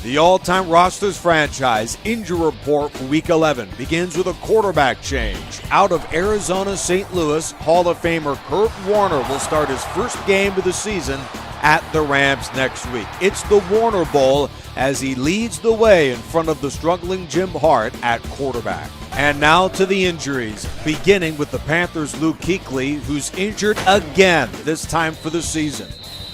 The all-time rosters franchise injury report for Week 11 begins with a quarterback change. Out of Arizona St. Louis, Hall of Famer Kurt Warner will start his first game of the season at the Rams next week. It's the Warner Bowl as he leads the way in front of the struggling Jim Hart at quarterback. And now to the injuries, beginning with the Panthers' Luke Kuechly, who's injured again, this time for the season.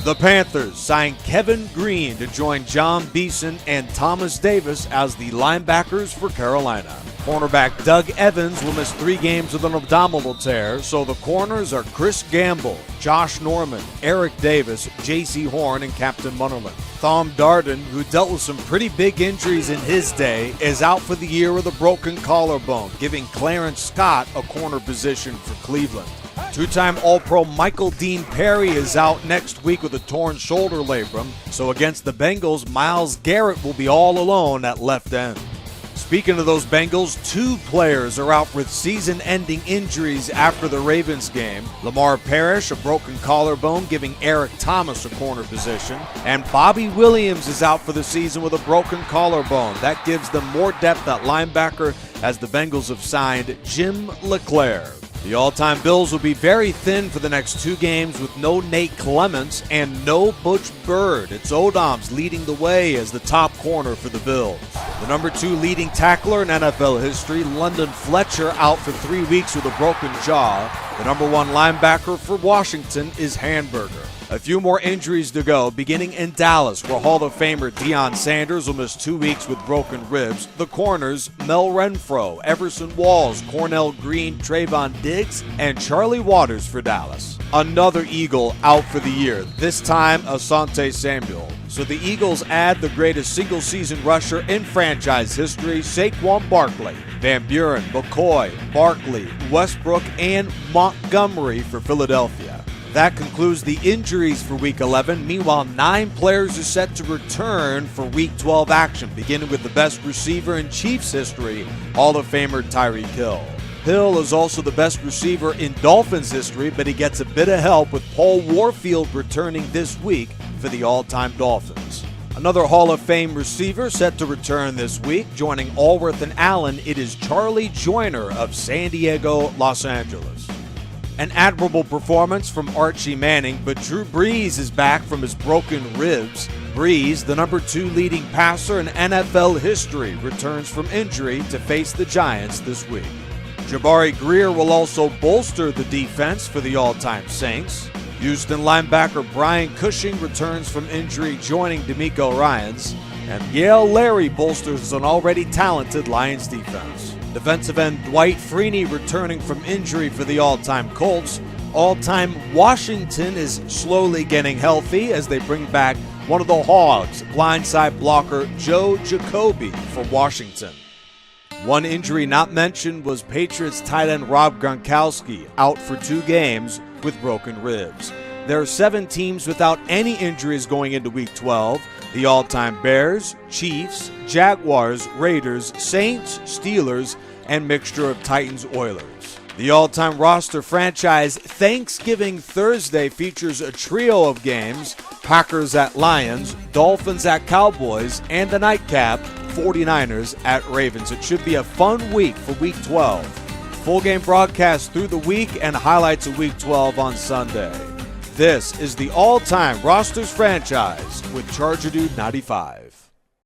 The Panthers signed Kevin Green to join John Beeson and Thomas Davis as the linebackers for Carolina. Cornerback Doug Evans will miss 3 games with an abdominal tear, so the corners are Chris Gamble, Josh Norman, Eric Davis, J.C. Horn, and Captain Munnerlyn. Thom Darden, who dealt with some pretty big injuries in his day, is out for the year with a broken collarbone, giving Clarence Scott a corner position for Cleveland. Two-time All-Pro Michael Dean Perry is out next week with a torn shoulder labrum, so against the Bengals, Myles Garrett will be all alone at left end. Speaking of those Bengals, 2 players are out with season-ending injuries after the Ravens game. Lamar Parrish, a broken collarbone, giving Eric Thomas a corner position. And Bobby Williams is out for the season with a broken collarbone. That gives them more depth at linebacker as the Bengals have signed Jim LeClaire. The all-time Bills will be very thin for the next 2 games with no Nate Clements and no Butch Bird. It's Odoms leading the way as the top corner for the Bills. The number 2 leading tackler in NFL history, London Fletcher, out for 3 weeks with a broken jaw. The number 1 linebacker for Washington is Hamburger. A few more injuries to go, beginning in Dallas, where Hall of Famer Deion Sanders will miss 2 weeks with broken ribs. The corners, Mel Renfro, Everson Walls, Cornell Green, Trayvon Diggs, and Charlie Waters for Dallas. Another Eagle out for the year, this time Asante Samuel. So the Eagles add the greatest single-season rusher in franchise history, Saquon Barkley. Van Buren, McCoy, Barkley, Westbrook, and Montgomery for Philadelphia. That concludes the injuries for Week 11. Meanwhile, 9 players are set to return for Week 12 action, beginning with the best receiver in Chiefs history, Hall of Famer Tyreek Hill. Hill is also the best receiver in Dolphins history, but he gets a bit of help with Paul Warfield returning this week for the all-time Dolphins. Another Hall of Fame receiver set to return this week. Joining Allworth and Allen, it is Charlie Joyner of San Diego, Los Angeles. An admirable performance from Archie Manning, but Drew Brees is back from his broken ribs. Brees, the number 2 leading passer in NFL history, returns from injury to face the Giants this week. Jabari Greer will also bolster the defense for the all-time Saints. Houston linebacker Brian Cushing returns from injury, joining DeMeco Ryans. And Yale Larry bolsters an already talented Lions defense. Defensive end Dwight Freeney returning from injury for the all-time Colts. All-time Washington is slowly getting healthy as they bring back one of the Hogs, blindside blocker Joe Jacoby for Washington. One injury not mentioned was Patriots tight end Rob Gronkowski, out for 2 games with broken ribs. There are 7 teams without any injuries going into Week 12. The all-time Bears, Chiefs, Jaguars, Raiders, Saints, Steelers, and mixture of Titans, Oilers. The all-time roster franchise Thanksgiving Thursday features a trio of games: Packers at Lions, Dolphins at Cowboys, and the nightcap, 49ers at Ravens. It should be a fun week for Week 12. Full game broadcast through the week and highlights of Week 12 on Sunday. This is the all-time rosters franchise with Charger Dude 95.